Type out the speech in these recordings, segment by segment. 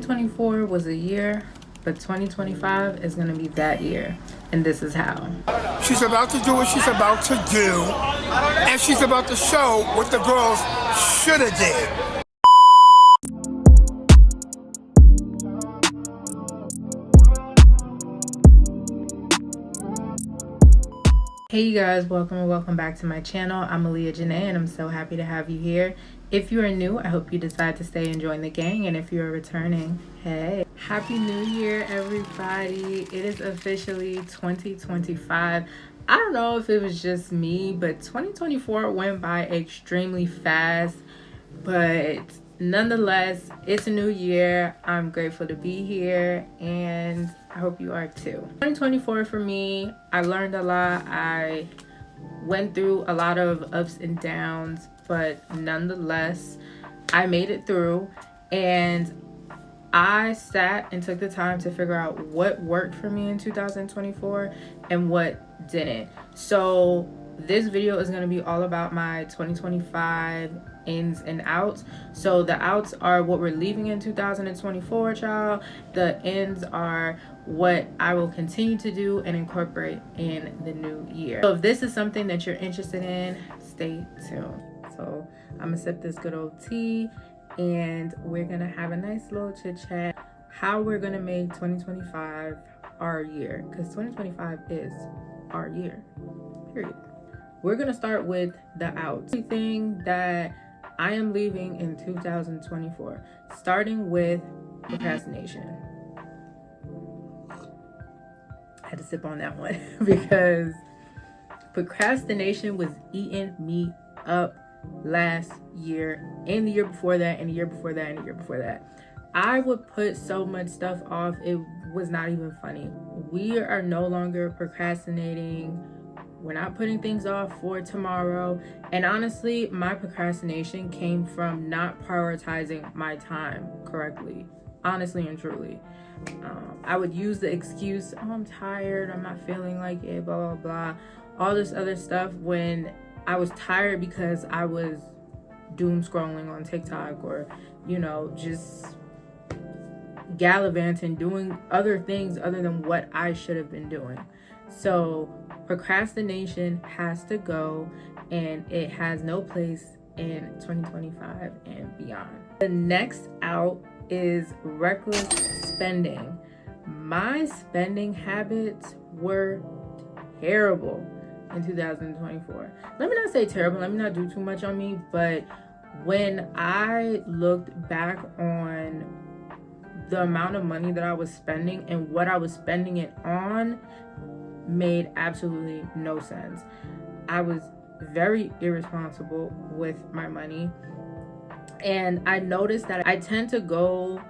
2024 was a year, but 2025 is going to be that year. And this is how. She's about to do what she's about to do, and she's about to show what the girls should have did. Hey you guys, welcome and welcome back to my channel. I'm Aliyah Janae and I'm so happy to have you here. If you are new, I hope you decide to stay and join the gang, and if you are returning, hey, happy new year everybody. It is officially 2025. I don't know if it was just me, but 2024 went by extremely fast, but nonetheless, it's a new year. I'm grateful to be here and I hope you are too. 2024 for me, I learned a lot. I went through a lot of ups and downs, but nonetheless, I made it through, and I sat and took the time to figure out what worked for me in 2024 and what didn't. So this video is going to be all about my 2025 ins and outs. So the outs are what we're leaving in 2024, child. The ins are what I will continue to do and incorporate in the new year. So if this is something that you're interested in, stay tuned. So I'm gonna sip this good old tea and we're gonna have a nice little chit chat how we're gonna make 2025 our year, because 2025 is our year, period. We're gonna start with the outs. Everything that I am leaving in 2024, starting with procrastination. I had to sip on that one because procrastination was eating me up last year, and the year before that, and the year before that, and the year before that. I would put so much stuff off, it was not even funny. We are no longer procrastinating. We're not putting things off for tomorrow. And honestly, my procrastination came from not prioritizing my time correctly. Honestly and truly. I would use the excuse, oh, I'm tired, I'm not feeling like it, blah, blah, blah. All this other stuff when I was tired because I was doom scrolling on TikTok, or, you know, just gallivanting, doing other things other than what I should have been doing. So procrastination has to go, and it has no place in 2025 and beyond. The next out is reckless spending. My spending habits were terrible in 2024. Let me not say terrible, let me not do too much on me, but when I looked back on the amount of money that I was spending and what I was spending it on, made absolutely no sense. I was very irresponsible with my money, and I noticed that I tend to go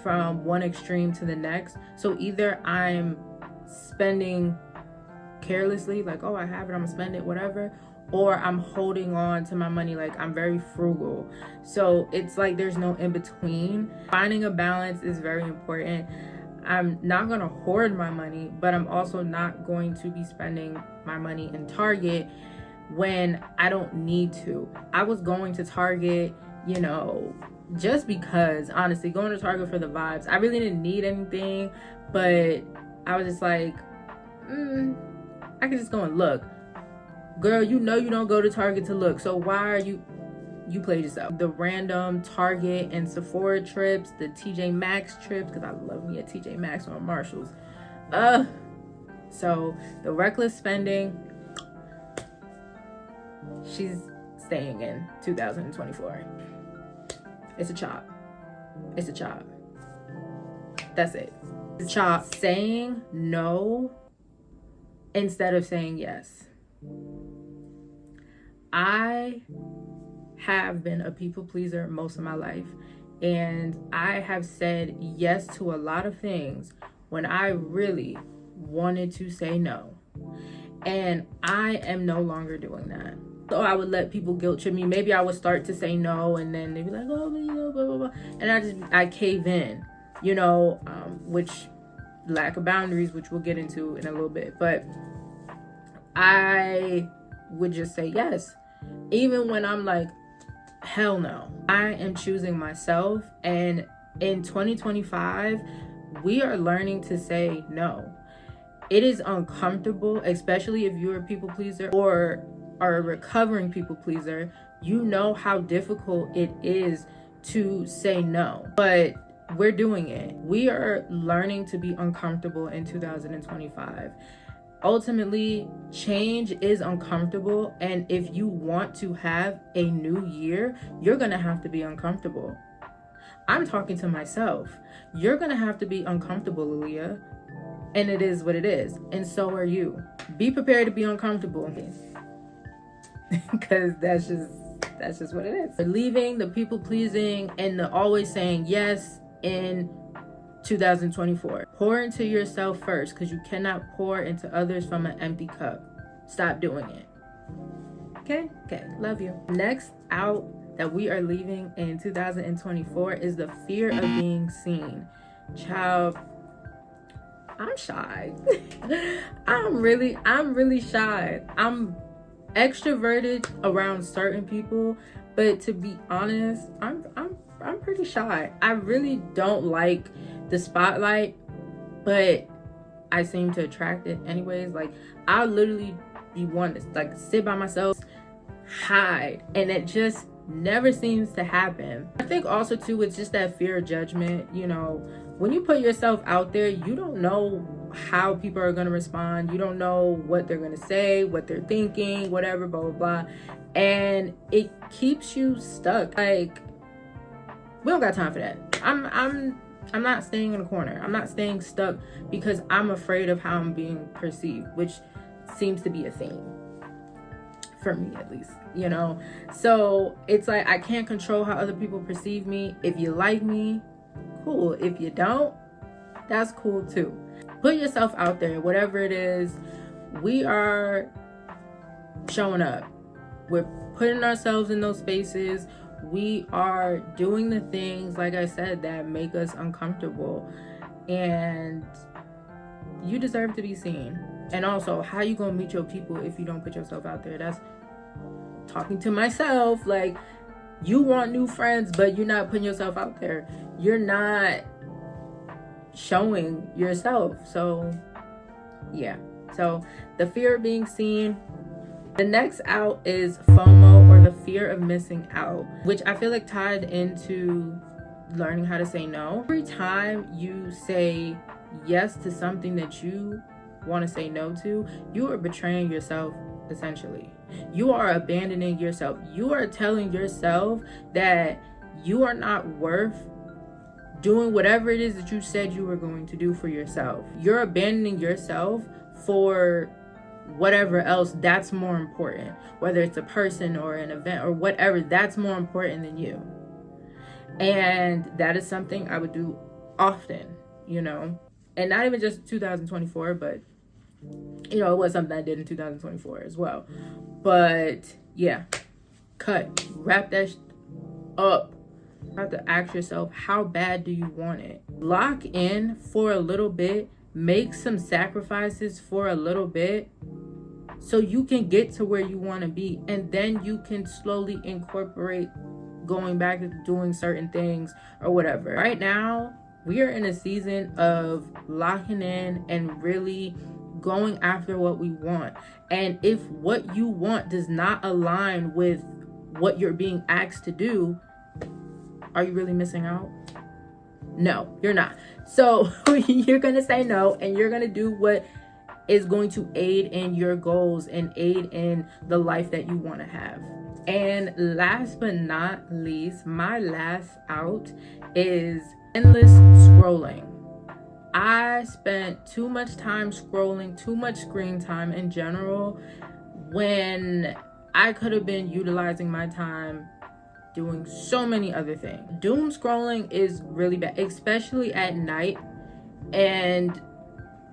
from one extreme to the next. So either I'm spending carelessly, like, oh, I have it, I'm gonna spend it, whatever, or I'm holding on to my money, like I'm very frugal. So it's like there's no in between. Finding a balance is very important. I'm not going to hoard my money, but I'm also not going to be spending my money in Target when I don't need to. I was going to Target, you know, just because, honestly, going to Target for the vibes. I really didn't need anything, but I was just like, I could just go and look. Girl, you know you don't go to Target to look, so why are you played yourself. The random Target and Sephora trips, the TJ Maxx trips, because I love me a TJ Maxx or a Marshalls. So the reckless spending, she's staying in 2024. It's a chop. It's a chop. That's it. It's a chop. Saying no instead of saying yes. I have been a people pleaser most of my life, and I have said yes to a lot of things when I really wanted to say no, and I am no longer doing that. So I would let people guilt trip me. Maybe I would start to say no, and then they'd be like, oh, you know, blah, blah, blah, and I cave in, you know, which lack of boundaries, which we'll get into in a little bit. But I would just say yes, even when I'm like, hell no. I am choosing myself, and In 2025, we are learning to say no. It is uncomfortable, especially if you're a people pleaser or are a recovering people pleaser. You know how difficult it is to say no, but we're doing it. We are learning to be uncomfortable in 2025. Ultimately, change is uncomfortable, and if you want to have a new year, you're gonna have to be uncomfortable. I'm talking to myself. You're gonna have to be uncomfortable, Aliyah, and it is what it is, and so are you. Be prepared to be uncomfortable, because that's just what it is. Leaving the people pleasing and the always saying yes in 2024. Pour into yourself first, because you cannot pour into others from an empty cup. Stop doing it. Okay, love you. Next out that we are leaving in 2024 is the fear of being seen. Child, I'm shy. I'm really shy. I'm extroverted around certain people, but to be honest, I'm pretty shy. I really don't like the spotlight, but I seem to attract it anyways. Like, I'll literally be one to like sit by myself, hide, and it just never seems to happen. I think also too, it's just that fear of judgment. You know, when you put yourself out there, you don't know how people are going to respond. You don't know what they're going to say, what they're thinking, whatever, blah blah blah, and it keeps you stuck. Like, we don't got time for that. I'm not staying in a corner. I'm not staying stuck because I'm afraid of how I'm being perceived, which seems to be a theme for me, at least, you know. So it's like, I can't control how other people perceive me. If you like me, cool. If you don't, that's cool too. Put yourself out there, whatever it is. We are showing up. We're putting ourselves in those spaces. We are doing the things, like I said, that make us uncomfortable, and you deserve to be seen. And also, how you gonna meet your people if you don't put yourself out there? That's talking to myself. Like, you want new friends, but you're not putting yourself out there. You're not showing yourself. So yeah, so the fear of being seen. The next out is FOMO, or the fear of missing out, which I feel like tied into learning how to say no. Every time you say yes to something that you want to say no to, you are betraying yourself, essentially. You are abandoning yourself. You are telling yourself that you are not worth doing whatever it is that you said you were going to do for yourself. You're abandoning yourself for whatever else that's more important, whether it's a person or an event or whatever, that's more important than you. And that is something I would do often, you know, and not even just 2024, but you know, it was something I did in 2024 as well. But yeah, wrap that up. You have to ask yourself, how bad do you want it? Lock in for a little bit, make some sacrifices for a little bit, so you can get to where you want to be, and then you can slowly incorporate going back to doing certain things or whatever. Right now, we are in a season of locking in and really going after what we want. And if what you want does not align with what you're being asked to do, are you really missing out? No, you're not. So you're gonna say no, and you're gonna do what is going to aid in your goals and aid in the life that you want to have. And last but not least, my last out is endless scrolling. I spent too much time scrolling, too much screen time in general, when I could have been utilizing my time doing so many other things. Doom scrolling is really bad, especially at night. And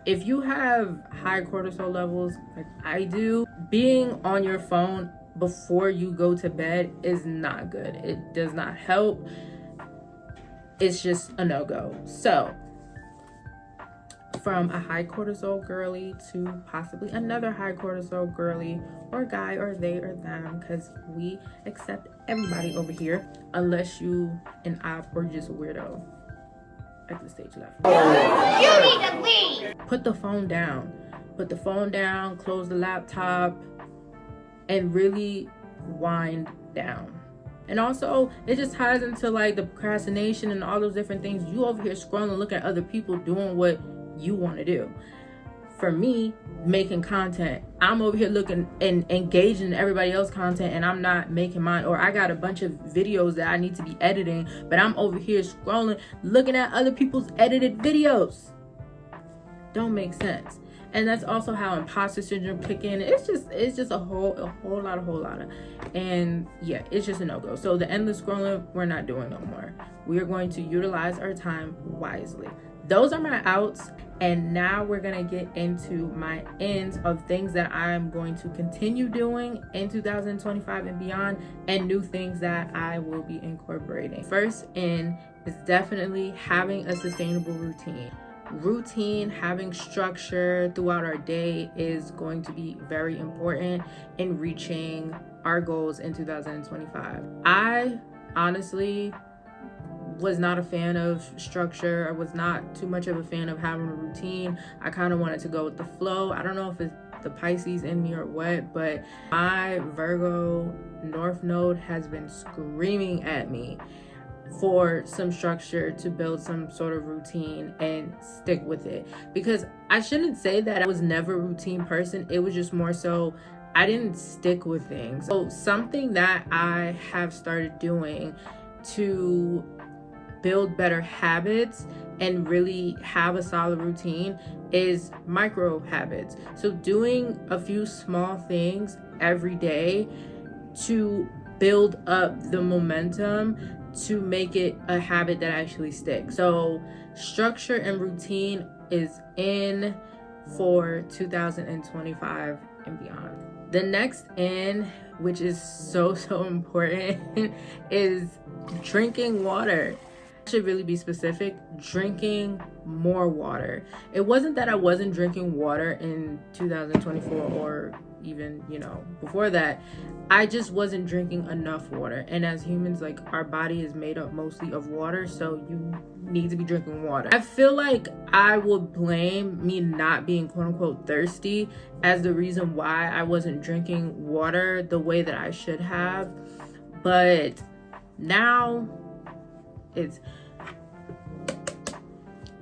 if you have high cortisol levels like I do, being on your phone before you go to bed is not good. It does not help. It's just a no-go. So, from a high cortisol girly to possibly another high cortisol girly, or guy, or they, or them, because we accept everybody over here, unless you an op or just a weirdo. exit stage left. You need to leave. Put the phone down. Put the phone down, close the laptop, and really wind down. And also, it just ties into like the procrastination and all those different things. You over here scrolling, looking at other people doing what you want to do. For me, making content, I'm over here looking and engaging in everybody else's content, and I'm not making mine. Or I got a bunch of videos that I need to be editing, but I'm over here scrolling, looking at other people's edited videos. Don't make sense. And that's also how imposter syndrome kick in. It's just a whole lot of, and yeah, it's just a no-go. So the endless scrolling, we're not doing no more. We are going to utilize our time wisely. Those are my outs. And now we're gonna get into my ins of things that I'm going to continue doing in 2025 and beyond, and new things that I will be incorporating. First in is definitely having a sustainable routine. Having structure throughout our day is going to be very important in reaching our goals in 2025. I honestly was not a fan of structure. I was not too much of a fan of having a routine. I kind of wanted to go with the flow. I don't know if it's the Pisces in me or what, but my Virgo North Node has been screaming at me for some structure to build some sort of routine and stick with it. Because I shouldn't say that I was never a routine person. It was just more so I didn't stick with things. So something that I have started doing to build better habits and really have a solid routine is micro habits. So doing a few small things every day to build up the momentum to make it a habit that actually sticks. So structure and routine is in for 2025 and beyond. The next in, which is so important, is drinking water. I should really be specific, drinking more water. It wasn't that I wasn't drinking water in 2024 or even, before that. I just wasn't drinking enough water. And as humans, like, our body is made up mostly of water, so you need to be drinking water. I feel like I would blame me not being quote unquote thirsty as the reason why I wasn't drinking water the way that I should have. But now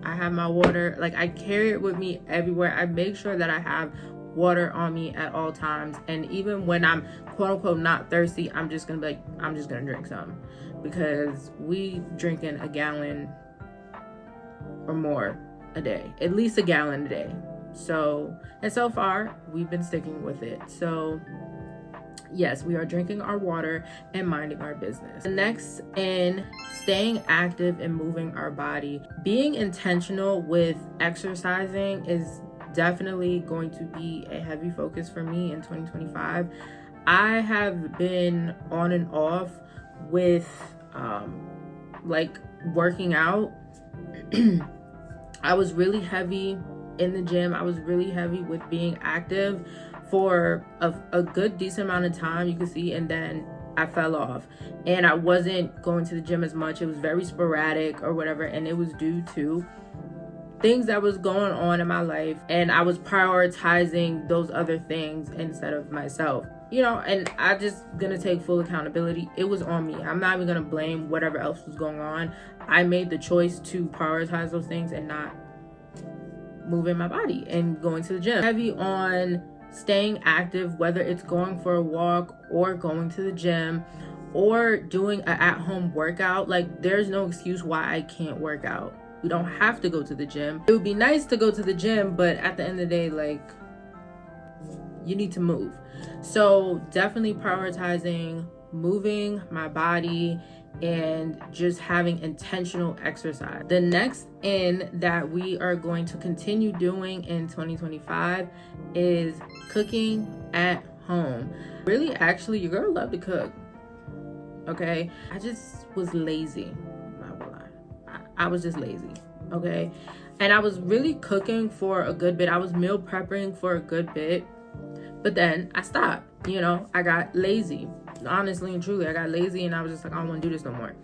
I have my water, like, I carry it with me everywhere. I make sure that I have water on me at all times. And even when I'm quote unquote not thirsty, I'm just gonna be like, I'm just gonna drink some, because we drinking a gallon or more a day, at least a gallon a day. So, and so far we've been sticking with it. So yes, we are drinking our water and minding our business. The next in staying active and moving our body. Being intentional with exercising is definitely going to be a heavy focus for me in 2025. I have been on and off with like working out. I was really heavy in the gym. I was really heavy with being active for a good decent amount of time, you can see, and then I fell off and I wasn't going to the gym as much. It was very sporadic or whatever, and it was due to things that was going on in my life, and I was prioritizing those other things instead of myself, and I just gonna take full accountability. It was on me. I'm not even gonna blame whatever else was going on. I made the choice to prioritize those things and not moving my body and going to the gym. Heavy on staying active, whether it's going for a walk or going to the gym or doing an at-home workout. Like, there's no excuse why I can't work out. We don't have to go to the gym. It would be nice to go to the gym, but at the end of the day, like, you need to move. So definitely prioritizing moving my body and just having intentional exercise. The next in that we are going to continue doing in 2025 is cooking at home. Really, actually, your girl loved to cook. Okay, I just was lazy. I was just lazy. Okay, and I was really cooking for a good bit. I was meal prepping for a good bit, but then I stopped. I got lazy. Honestly and truly, I got lazy and I was just like, I don't want to do this no more.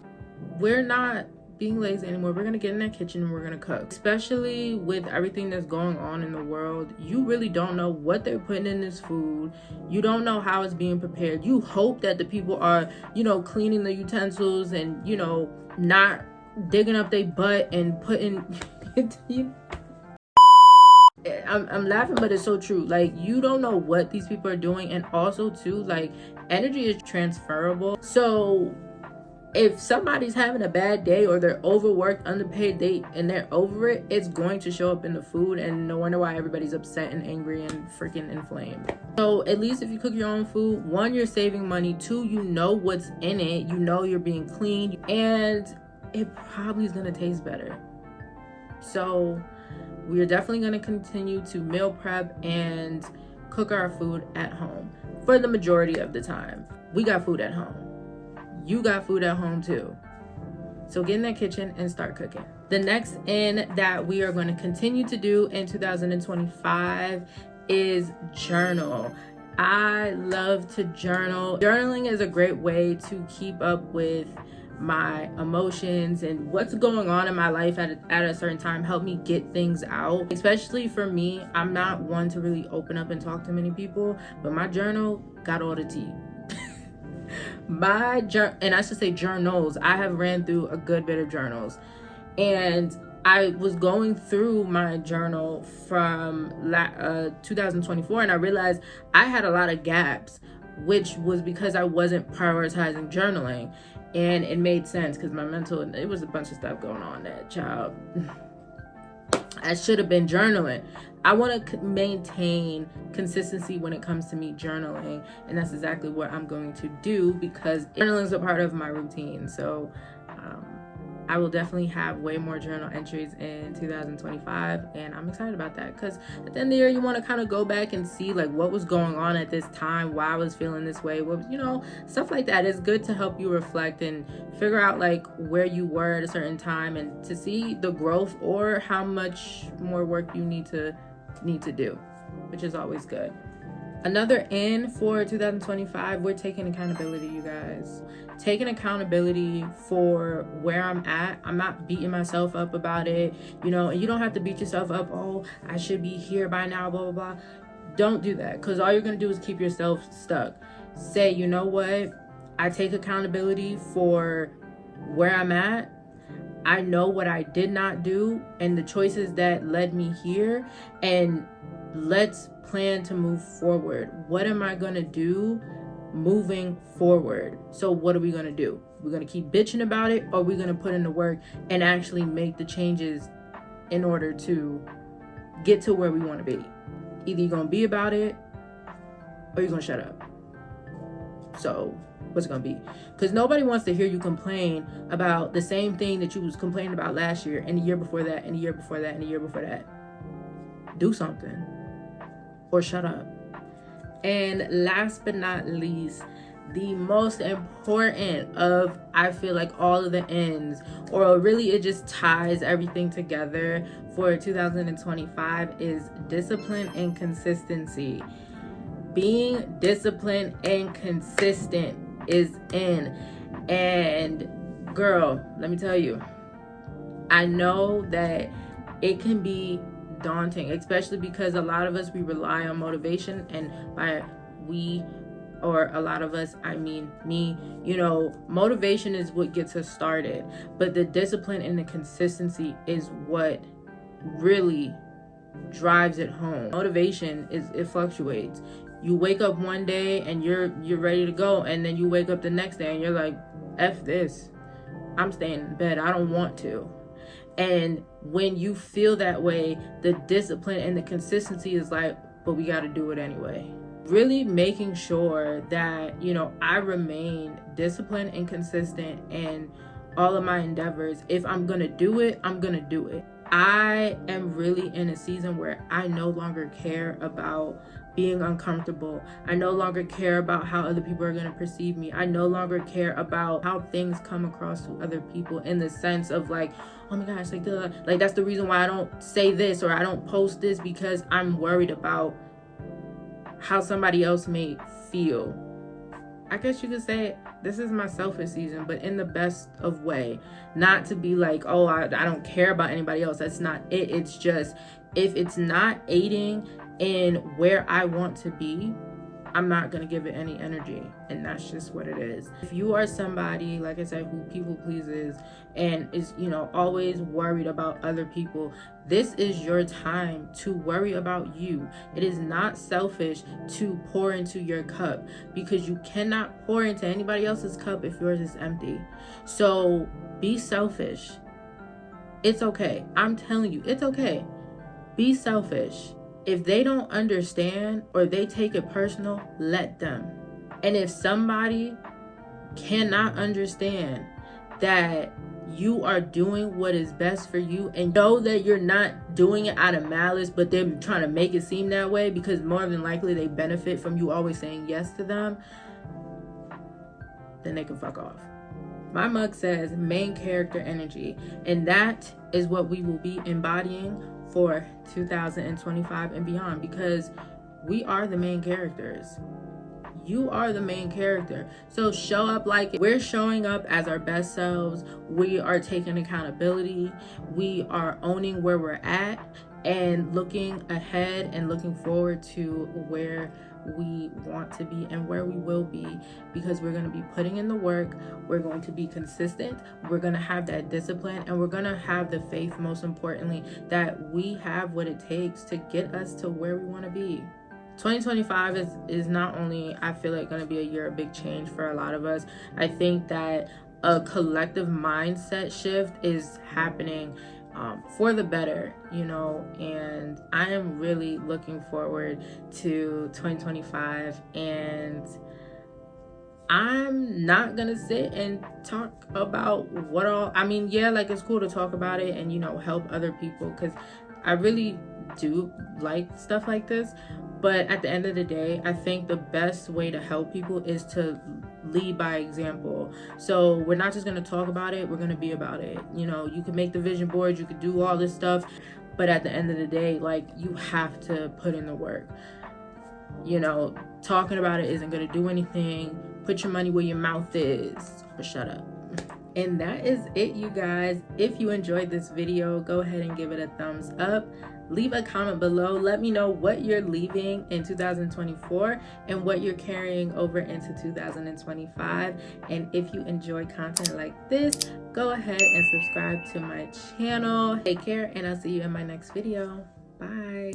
We're not being lazy anymore. We're gonna get in that kitchen and we're gonna cook. Especially with everything that's going on in the world, you really don't know what they're putting in this food. You don't know how it's being prepared. You hope that the people are, you know, cleaning the utensils and, you know, not digging up their butt and putting I'm laughing, but it's so true. Like, you don't know what these people are doing. And also too, like, energy is transferable. So if somebody's having a bad day or they're overworked, underpaid, and they're over it, it's going to show up in the food. And no wonder why everybody's upset and angry and freaking inflamed. So at least if you cook your own food, 1, you're saving money. 2, you know what's in it. You know you're being clean, and it probably is going to taste better. So we are definitely going to continue to meal prep and cook our food at home for the majority of the time. We got food at home. You got food at home too. So get in that kitchen and start cooking. The next in that we are going to continue to do in 2025 is journal. I love to journal. Journaling is a great way to keep up with my emotions and what's going on in my life at a certain time. Help me get things out. Especially for me, I'm not one to really open up and talk to many people, but my journal got all the tea. And I should say journals. I have ran through a good bit of journals, and I was going through my journal from 2024, and I realized I had a lot of gaps, which was because I wasn't prioritizing journaling. And it made sense because it was a bunch of stuff going on that child. I should have been journaling. I want to maintain consistency when it comes to me journaling, and that's exactly what I'm going to do because journaling is a part of my routine. So I will definitely have way more journal entries in 2025, and I'm excited about that because at the end of the year, you want to kind of go back and see like what was going on at this time, why I was feeling this way, what, you know, stuff like that. It's good to help you reflect and figure out like where you were at a certain time and to see the growth or how much more work you need to do, which is always good. Another in for 2025, we're taking accountability, you guys. Taking accountability for where I'm at. I'm not beating myself up about it, you know, and you don't have to beat yourself up. Oh, I should be here by now, blah, blah, blah. Don't do that, because all you're going to do is keep yourself stuck. Say, you know what? I take accountability for where I'm at. I know what I did not do and the choices that led me here, and let's plan to move forward. What am I going to do moving forward? So what are we going to do? We're going to keep bitching about it, or we're going to put in the work and actually make the changes in order to get to where we want to be. Either you're going to be about it or you're going to shut up. So what's it going to be? Because nobody wants to hear you complain about the same thing that you was complaining about last year and the year before that and the year before that and the year before that. Do something or shut up. And last but not least, the most important of, I feel like, all of the ends, or really it just ties everything together for 2025, is discipline and consistency. Being disciplined and consistent is in. And girl, let me tell you, I know that it can be daunting, especially because a lot of us, we rely on motivation, and by we, or a lot of us, I mean me, you know, motivation is what gets us started, but the discipline and the consistency is what really drives it home. Motivation it fluctuates. You wake up one day and you're ready to go, and then you wake up the next day and you're like, F this, I'm staying in bed, I don't want to. And when you feel that way, the discipline and the consistency is like, but we got to do it anyway. Really making sure that, you know, I remain disciplined and consistent in all of my endeavors. If I'm going to do it, I'm going to do it. I am really in a season where I no longer care about being uncomfortable. I no longer care about how other people are going to perceive me. I no longer care about how things come across to other people, in the sense of like, oh my gosh, like that's the reason why I don't say this or I don't post this, because I'm worried about how somebody else may feel. I guess you could say this is my selfish season, but in the best of way. Not to be like, oh, I don't care about anybody else. That's not it. It's just, if it's not aiding in where I want to be, I'm not going to give it any energy. And that's just what it is. If you are somebody, like I said, who people pleases and is, always worried about other people, this is your time to worry about you. It is not selfish to pour into your cup, because you cannot pour into anybody else's cup if yours is empty. So be selfish. It's okay. I'm telling you, it's okay. Be selfish. If they don't understand or they take it personal, let them. And if somebody cannot understand that you are doing what is best for you, and know that you're not doing it out of malice, but they're trying to make it seem that way because more than likely they benefit from you always saying yes to them, then they can fuck off. My mug says main character energy, and that is what we will be embodying for 2025 and beyond, because we are the main characters. You are the main character. So show up like it. We're showing up as our best selves. We are taking accountability. We are owning where we're at and looking ahead and looking forward to where we want to be and where we will be, because we're going to be putting in the work. We're going to be consistent. We're going to have that discipline, and we're going to have the faith, most importantly, that we have what it takes to get us to where we want to be. 2025 is not only, I feel like, going to be a year of big change for a lot of us. I think that a collective mindset shift is happening for the better, and I am really looking forward to 2025. And I'm not gonna sit and talk about what all, it's cool to talk about it and help other people, because I really do like stuff like this. But at the end of the day, I think the best way to help people is to lead by example. So we're not just going to talk about it, we're going to be about it. You can make the vision board, you could do all this stuff, but at the end of the day, you have to put in the work. Talking about it isn't going to do anything. Put your money where your mouth is, or shut up. And that is it, you guys. If you enjoyed this video, go ahead and give it a thumbs up. Leave a comment below. Let me know what you're leaving in 2024 and what you're carrying over into 2025. And if you enjoy content like this, go ahead and subscribe to my channel. Take care, and I'll see you in my next video. Bye.